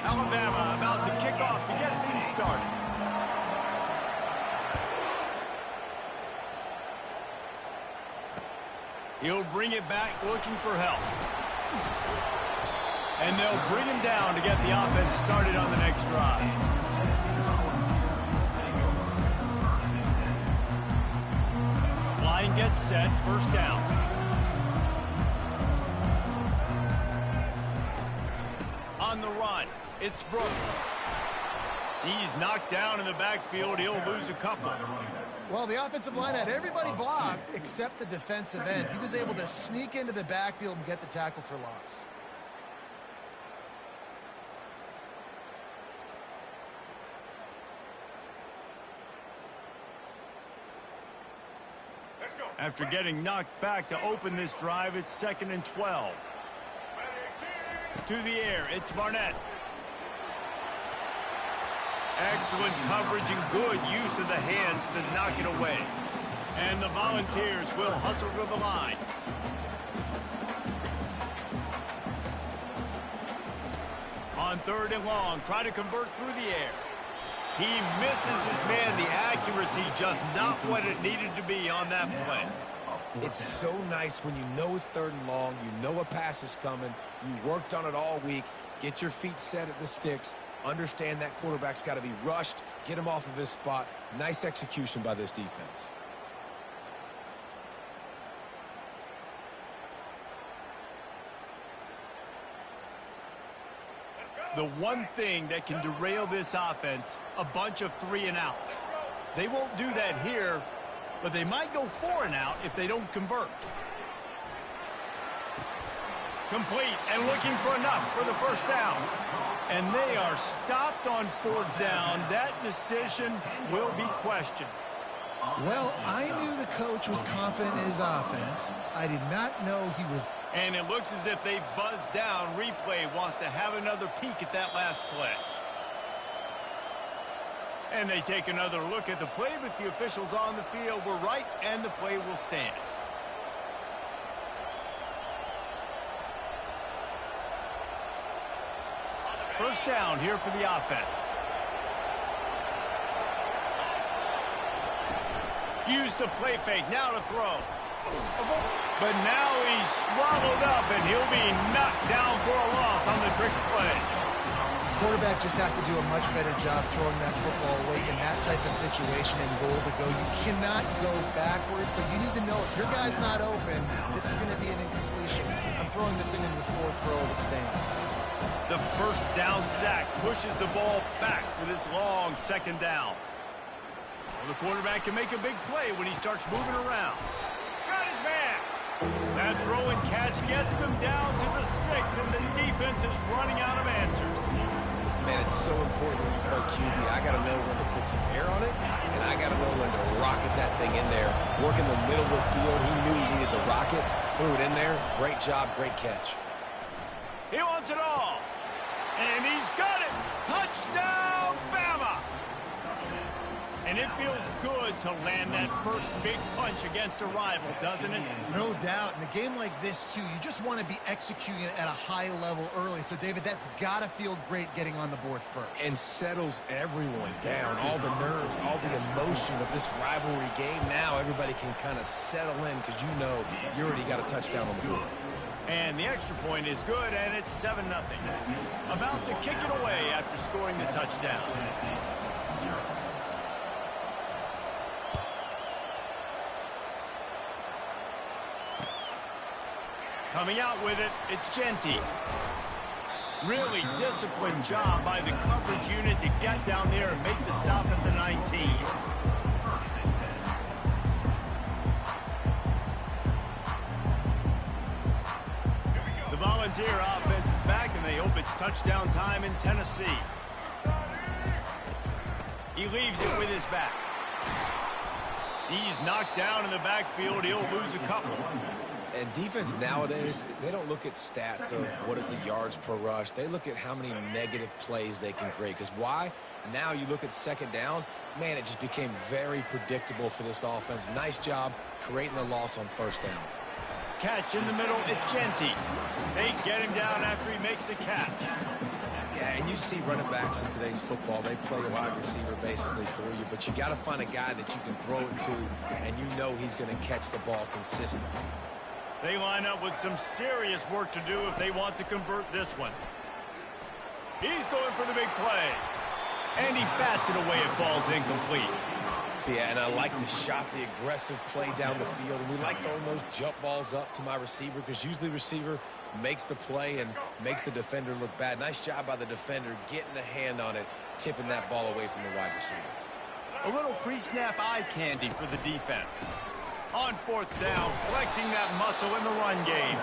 Alabama about to kick off to get things started. He'll bring it back looking for help. And they'll bring him down to get the offense started on the next drive. Line gets set, first down. On the run, it's Brooks. He's knocked down in the backfield. He'll lose a couple. Well, the offensive line had everybody blocked except the defensive end. He was able to sneak into the backfield and get the tackle for loss. After getting knocked back to open this drive, it's 2nd and 12. To the air, it's Barnett. Excellent coverage and good use of the hands to knock it away. And the Volunteers will hustle to the line. On 3rd and long, try to convert through the air. He misses his man. The accuracy just not what it needed to be on that play. It's so nice when you know it's 3rd and long, you know a pass is coming, you worked on it all week, get your feet set at the sticks, understand that quarterback's got to be rushed, get him off of his spot. Nice execution by this defense. The one thing that can derail this offense, a bunch of 3-and-outs. They won't do that here, but they might go 4-and-out if they don't convert. Complete and looking for enough for the first down. And they are stopped on 4th down. That decision will be questioned. Well, I knew the coach was confident in his offense. I did not know he was... And it looks as if they've buzzed down. Replay wants to have another peek at that last play. And they take another look at the play, but the officials on the field were right, and the play will stand. First down here for the offense. Use the play fake, now to throw. But now he's swallowed up, and he'll be knocked down for a loss on the trick play. Quarterback just has to do a much better job throwing that football away in that type of situation and goal to go. You cannot go backwards, so you need to know if your guy's not open, this is going to be an incompletion. I'm throwing this thing into the 4th row of the stands. The first down sack pushes the ball back for this long 2nd down. Well, the quarterback can make a big play when he starts moving around. Got his man. That throw and catch gets them down to the 6, and the defense is running out of answers. Man, it's so important when you play QB. I got to know when to put some air on it, and I got to know when to rocket that thing in there. Work in the middle of the field. He knew he needed to rock it. Threw it in there. Great job, great catch. He wants it all. And he's got it. Touchdown, Bama. And it feels good to land that first big punch against a rival, doesn't it? No doubt. In a game like this, too, you just want to be executing it at a high level early. So, David, that's got to feel great getting on the board first. And settles everyone down. All the nerves, all the emotion of this rivalry game. Now everybody can kind of settle in because you know you already got a touchdown on the board. And the extra point is good, and it's 7-0. About to kick it away after scoring the touchdown. Coming out with it, it's Genty. Really disciplined job by the coverage unit to get down there and make the stop at the 19. The Volunteer offense is back, and they hope it's touchdown time in Tennessee. He leaves it with his back. He's knocked down in the backfield. He'll lose a couple. And defense nowadays, they don't look at stats of what is the yards per rush. They look at how many negative plays they can create. Because why? Now you look at 2nd down, man, it just became very predictable for this offense. Nice job creating the loss on 1st down. Catch in the middle, it's Genty. They get him down after he makes the catch. Yeah, and you see running backs in today's football, they play a wide receiver basically for you, but you got to find a guy that you can throw it to, and you know he's going to catch the ball consistently. They line up with some serious work to do if they want to convert this one. He's going for the big play. And he bats it away. It falls incomplete. Yeah, and I like the shot, the aggressive play down the field. And we like throwing those jump balls up to my receiver because usually the receiver makes the play and makes the defender look bad. Nice job by the defender getting a hand on it, tipping that ball away from the wide receiver. A little pre-snap eye candy for the defense. On fourth down, flexing that muscle in the run game.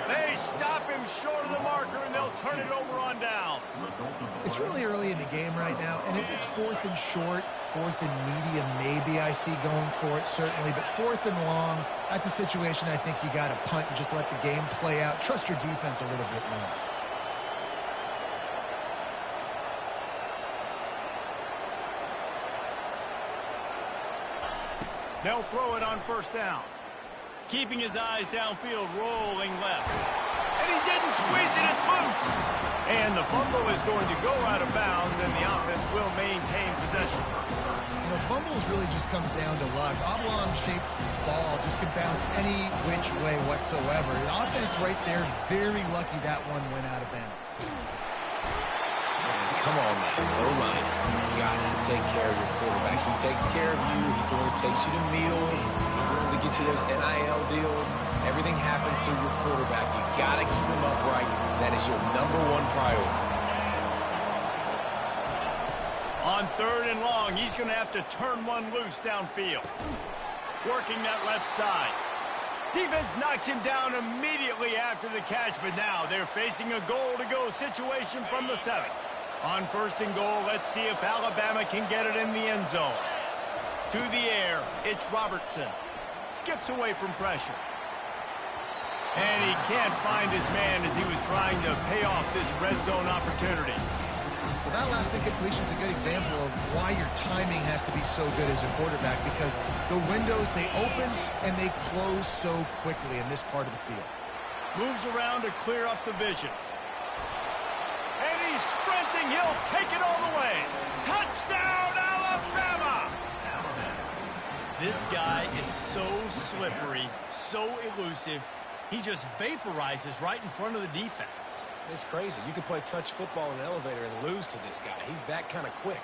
They stop him short of the marker, and they'll turn it over on down. It's really early in the game right now, and if it's fourth and short, fourth and medium, maybe I see going for it, certainly. But fourth and long, that's a situation I think you got to punt and just let the game play out. Trust your defense a little bit more. They'll throw it on first down. Keeping his eyes downfield, rolling left. And he didn't squeeze it, it's loose. And the fumble is going to go out of bounds, and the offense will maintain possession. You know, fumbles really just comes down to luck. Oblong-shaped ball just can bounce any which way whatsoever. The offense right there, very lucky that one went out of bounds. Come on, man. Go line. You got to take care of your quarterback. He takes care of you. He's the one who takes you to meals. He's the one to get you those NIL deals. Everything happens through your quarterback. You got to keep him upright. That is your #1 priority. On third and long, he's going to have to turn one loose downfield. Working that left side. Defense knocks him down immediately after the catch, but now they're facing a goal-to-go situation from the 7. On first and goal, let's see if Alabama can get it in the end zone. To the air, it's Robertson. Skips away from pressure. And he can't find his man as he was trying to pay off this red zone opportunity. Well, that last incompletion is a good example of why your timing has to be so good as a quarterback, because the windows, they open and they close so quickly in this part of the field. Moves around to clear up the vision. And he's sprinting. He'll take it all the way. Touchdown, Alabama! This guy is so slippery, so elusive. He just vaporizes right in front of the defense. It's crazy. You can play touch football in an elevator and lose to this guy. He's that kind of quick.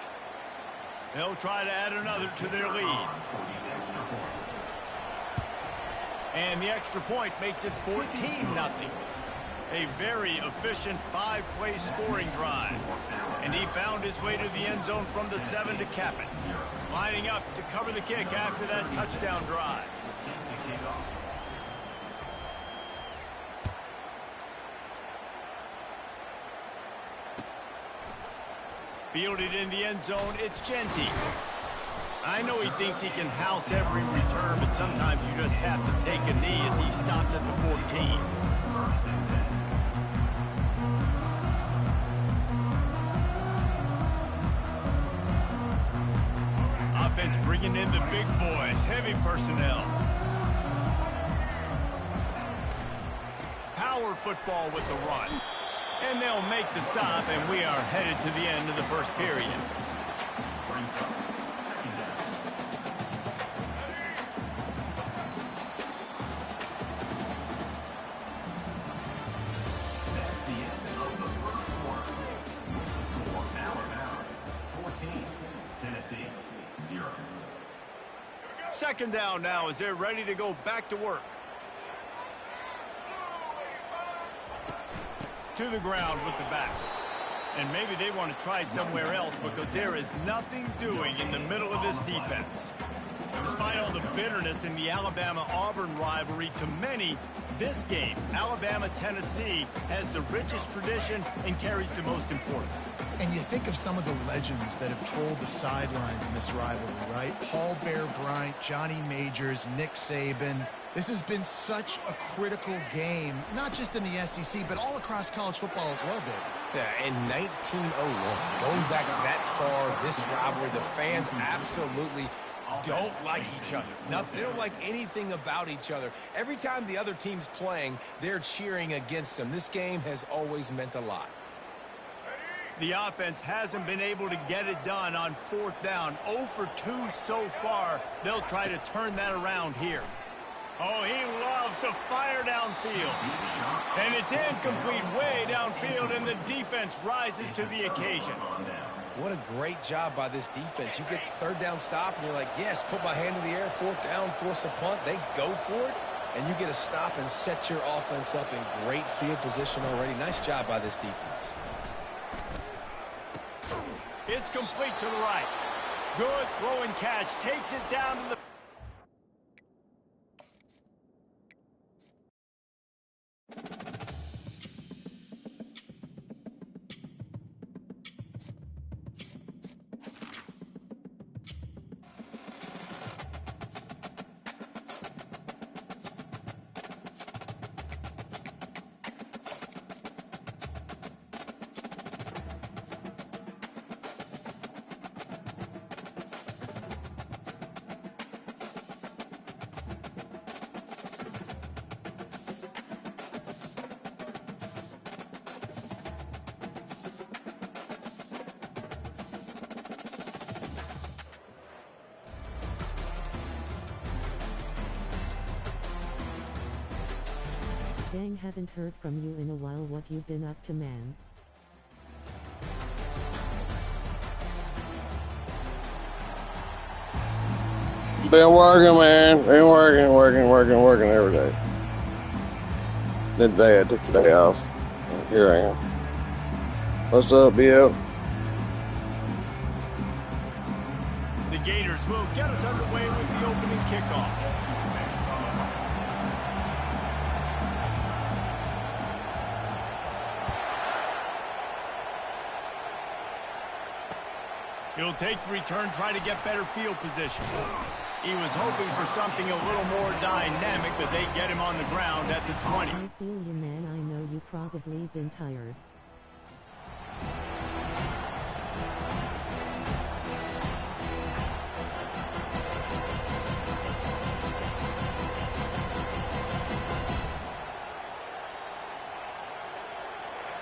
They'll try to add another to their lead. And the extra point makes it 14-0. A very efficient 5-play scoring drive. And he found his way to the end zone from the 7 to cap it. Lining up to cover the kick after that touchdown drive. Fielded in the end zone, it's Genty. I know he thinks he can house every return, but sometimes you just have to take a knee as he stopped at the 14. Offense bringing in the big boys, heavy personnel. Power football with the run. And they'll make the stop, and we are headed to the end of the first period. Second down now as they're ready to go back to work. To the ground with the back. And maybe they want to try somewhere else because there is nothing doing in the middle of this defense. Despite all the bitterness in the Alabama-Auburn rivalry, to many, this game, Alabama-Tennessee, has the richest tradition and carries the most importance. And you think of some of the legends that have trolled the sidelines in this rivalry, right? Paul Bear Bryant, Johnny Majors, Nick Saban. This has been such a critical game, not just in the SEC, but all across college football as well, David. Yeah, in 1901, going back that far, this rivalry, the fans absolutely don't like each other. Nothing. They don't like anything about each other. Every time the other team's playing, they're cheering against them. This game has always meant a lot. The offense hasn't been able to get it done on 4th down. 0 for 2 so far. They'll try to turn that around here. Oh, he loves to fire downfield. And it's incomplete way downfield, and the defense rises to the occasion. What a great job by this defense. You get 3rd down stop, and you're like, yes, put my hand in the air, 4th down, force a punt. They go for it, and you get a stop and set your offense up in great field position already. Nice job by this defense. It's complete to the right. Good throw and catch. Takes it down to the... Dang, haven't heard from you in a while. What you been up to, man? Been working, man. Been working every day. Today I took the day off. Here I am. What's up, Bill? The Gators will get us underway with the opening kickoff. He'll take the return, try to get better field position. He was hoping for something a little more dynamic, but they get him on the ground at the 20. I feel you, man. I know you probably been tired.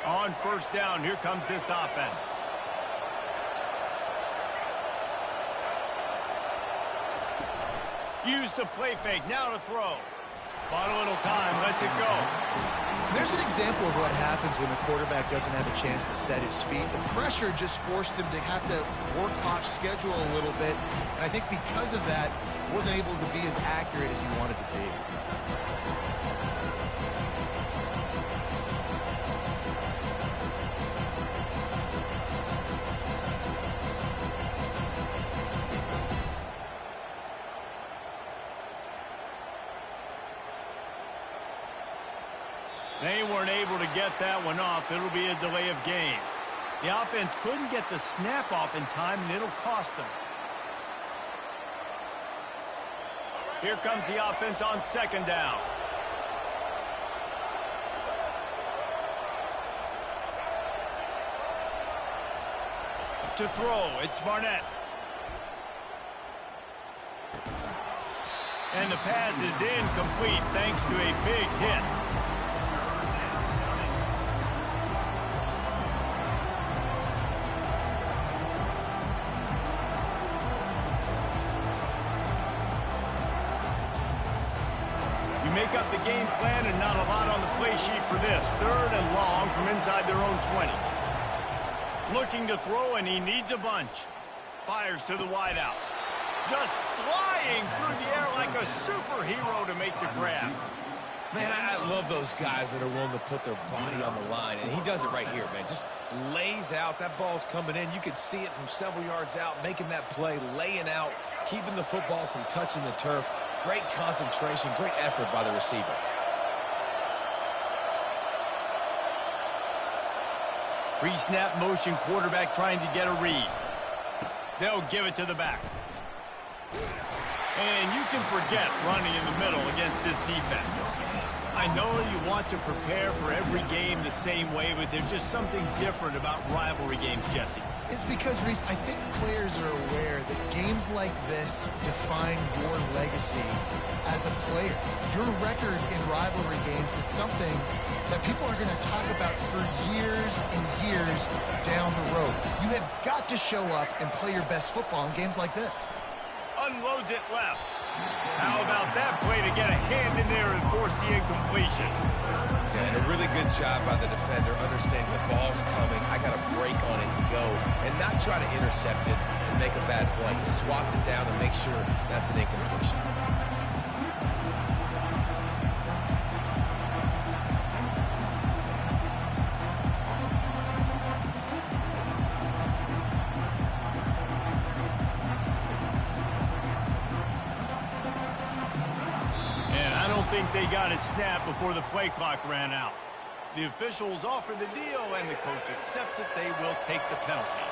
On 1st down, here comes this offense. Use the play fake, now to throw. Bought a little time, lets it go. There's an example of what happens when the quarterback doesn't have a chance to set his feet. The pressure just forced him to have to work off schedule a little bit. And I think because of that, wasn't able to be as accurate as he wanted to be. They weren't able to get that one off. It'll be a delay of game. The offense couldn't get the snap off in time, and it'll cost them. Here comes the offense on 2nd down. To throw, it's Barnett. And the pass is incomplete thanks to a big hit. Make up the game plan and not a lot on the play sheet for this. 3rd and long from inside their own 20. Looking to throw, and he needs a bunch. Fires to the wideout. Just flying through the air like a superhero to make the grab. Man, I love those guys that are willing to put their body on the line, and he does it right here, man. Just lays out. That ball's coming in. You can see it from several yards out, making that play, laying out, keeping the football from touching the turf. Great concentration, great effort by the receiver. Pre-snap motion, quarterback trying to get a read. They'll give it to the back. And you can forget running in the middle against this defense. I know you want to prepare for every game the same way, but there's just something different about rivalry games, Jesse. It's because, Reese, I think players are aware that games like this define your legacy as a player. Your record in rivalry games games is something that people are going to talk about for years and years down the road. You have got to show up and play your best football in games like this. Unloads it left. How about that play to get a hand in there and force the incompletion? Yeah, and a really good job by the defender understanding the ball's coming. I got to break on it and go and not try to intercept it and make a bad play. He swats it down and makes sure that's an incompletion. They got it snapped before the play clock ran out. The officials offer the deal, and the coach accepts it. They will take the penalty.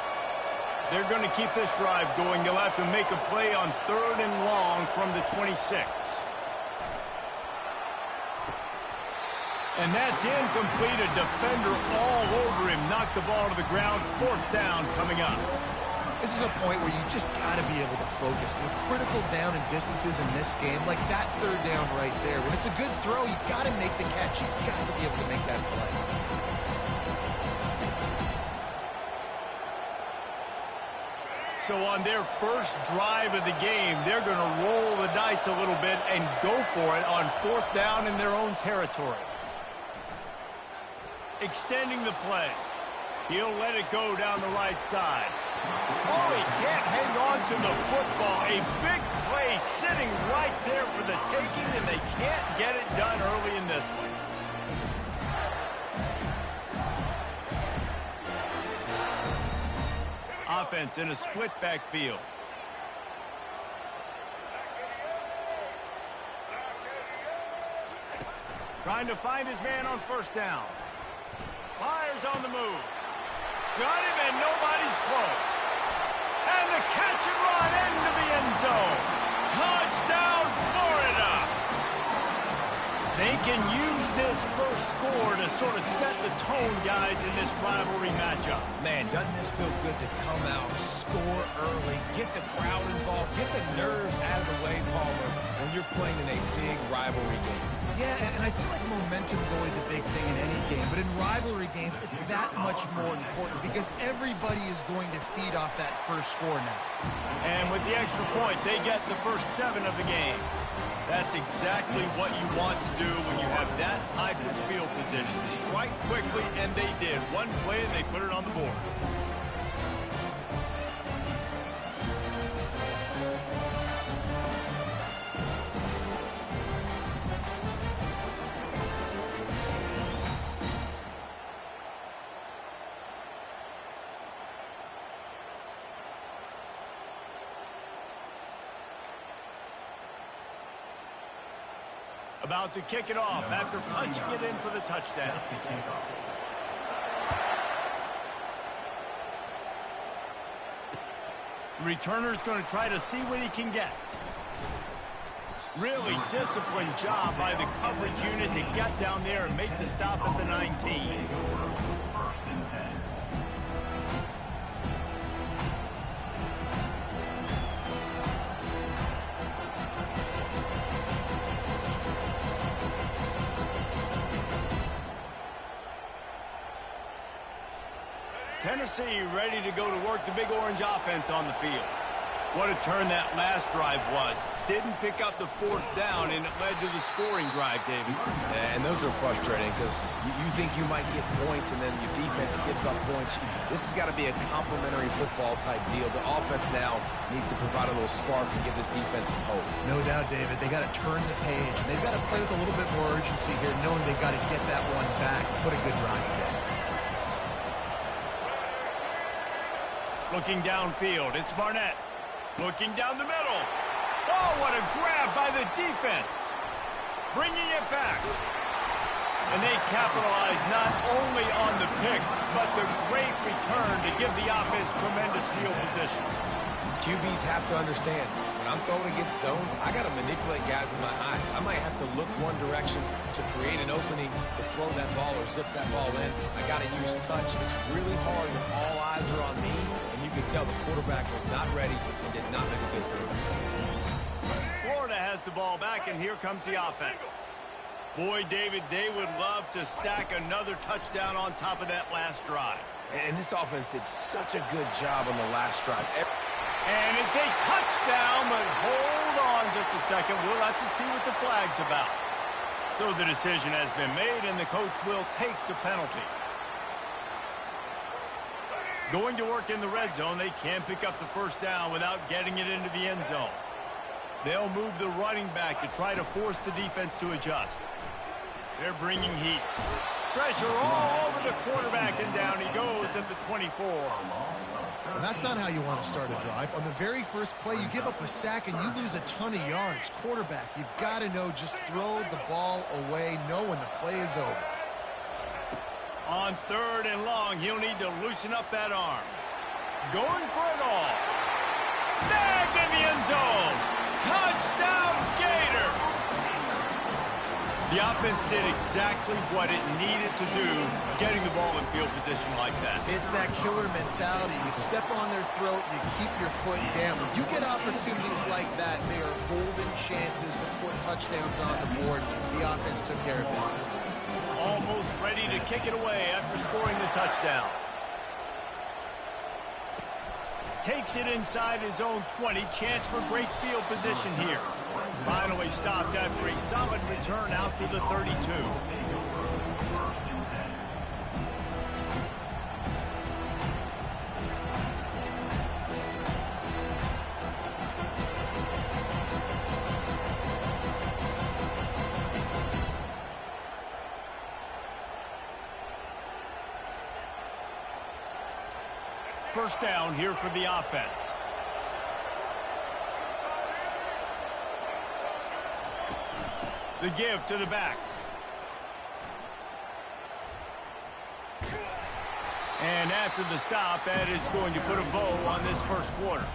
They're going to keep this drive going. They'll have to make a play on 3rd and long from the 26. And that's incomplete. A defender all over him. Knocked the ball to the ground. 4th down coming up. This is a point where you just got to be able to focus. The critical down and distances in this game, like that 3rd down right there. When it's a good throw, you got to make the catch. You've got to be able to make that play. So on their first drive of the game, they're going to roll the dice a little bit and go for it on 4th down in their own territory. Extending the play. He'll let it go down the right side. Oh, he can't hang on to the football. A big play sitting right there for the taking, and they can't get it done early in this one. Offense in a split backfield. Trying to find his man on 1st down. Fires on the move. Got him, and nobody's close. And the catch and run into the end zone. Touchdown, Florida. They can use this first score to sort of set the tone, guys, in this rivalry matchup. Man, doesn't this feel good to come out, score early, get the crowd involved, get the nerves out of the way, Palmer, when you're playing in a big rivalry game. Yeah, and I feel like momentum is always a big thing in any game, but in rivalry games, it's that much more important because everybody is going to feed off that first score now. And with the extra point, they get the first 7 of the game. That's exactly what you want to do when you have that type of field position. Strike quickly, and they did. One play, and they put it on the board. About to kick it off after punching it in for the touchdown. Returner's going to try to see what he can get. Really disciplined job by the coverage unit to get down there and make the stop at the 19. Tennessee ready to go to work the Big Orange offense on the field. What a turn that last drive was. Didn't pick up the 4th down, and it led to the scoring drive, David. Yeah, and those are frustrating because you think you might get points, and then your defense gives up points. This has got to be a complementary football-type deal. The offense now needs to provide a little spark and give this defense some hope. No doubt, David. They got to turn the page, and they've got to play with a little bit more urgency here, knowing they've got to get that one back and put a good drive together. Looking downfield, it's Barnett. Looking down the middle. Oh, what a grab by the defense. Bringing it back. And they capitalize not only on the pick, but the great return to give the offense tremendous field position. QBs have to understand, when I'm throwing against zones, I got to manipulate guys with my eyes. I might have to look one direction to create an opening to throw that ball or zip that ball in. I got to use touch. It's really hard when all eyes are on me, and you can tell the quarterback was not ready and did not make a good throw. Florida has the ball back, and here comes the offense. Boy, David, they would love to stack another touchdown on top of that last drive. And this offense did such a good job on the last drive. And it's a touchdown, but hold on just a second. We'll have to see what the flag's about. So the decision has been made, and the coach will take the penalty. Going to work in the red zone, they can pick up the first down without getting it into the end zone. They'll move the running back to try to force the defense to adjust. They're bringing heat. Pressure all over the quarterback, and down he goes at the 24. And that's not how you want to start a drive. On the very first play, you give up a sack and you lose a ton of yards. Quarterback, you've got to know, just throw the ball away, know when the play is over. On 3rd and long, he'll need to loosen up that arm. Going for it all. Snagged in the end zone. Touchdown, Gator. The offense did exactly what it needed to do, getting the ball in field position like that. It's that killer mentality. You step on their throat, you keep your foot down. When you get opportunities like that, they are golden chances to put touchdowns on the board. The offense took care of business. Almost ready to kick it away after scoring the touchdown. Takes it inside his own 20. Chance for great field position here. Finally stopped after a solid return out to the 32. First down here for the offense. The give to the back. And after the stop, that is going to put a bow on this first quarter.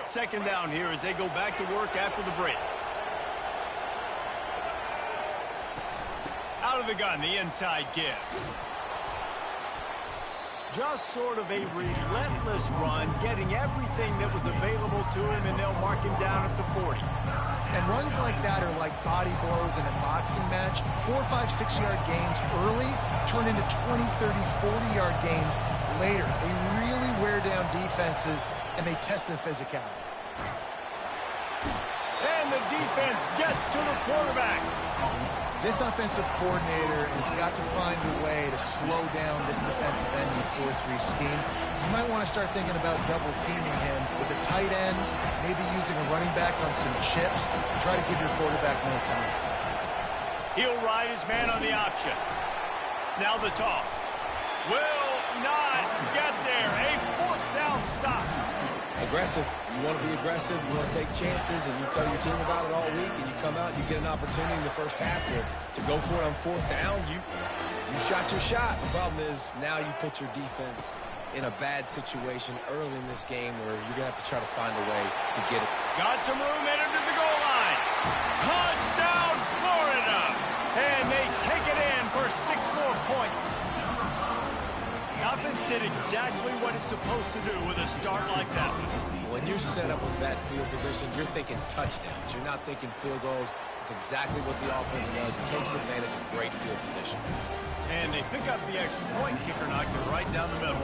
Second down here as they go back to work after the break. Out of the gun, the inside give. Just sort of a relentless run, getting everything that was available to him, and they'll mark him down at the 40. And runs like that are like body blows in a boxing match. 4, 5, 6-yard gains early turn into 20, 30, 40-yard gains later. They really wear down defenses, and they test their physicality. And the defense gets to the quarterback. This offensive coordinator has got to find a way to slow down this defensive end in the 4-3 scheme. You might want to start thinking about double-teaming him with a tight end, maybe using a running back on some chips. Try to give your quarterback more time. He'll ride his man on the option. Now the toss. Will not get there. A 4th down stop. Aggressive. You want to be aggressive. You want to take chances, and you tell your team about it all week, and you come out and you get an opportunity in the first half to go for it on 4th down. You shot your shot. The problem is now you put your defense in a bad situation early in this game where you're going to have to try to find a way to get it. Got some room headed to the goal line. Touchdown, Florida. And they take it in for 6 more points. The offense did exactly what it's supposed to do with a start like that. When you're set up with that field position, you're thinking touchdowns. You're not thinking field goals. It's exactly what the offense does. It takes advantage of great field position. And they pick up the extra point. Kicker knocked it right down the middle.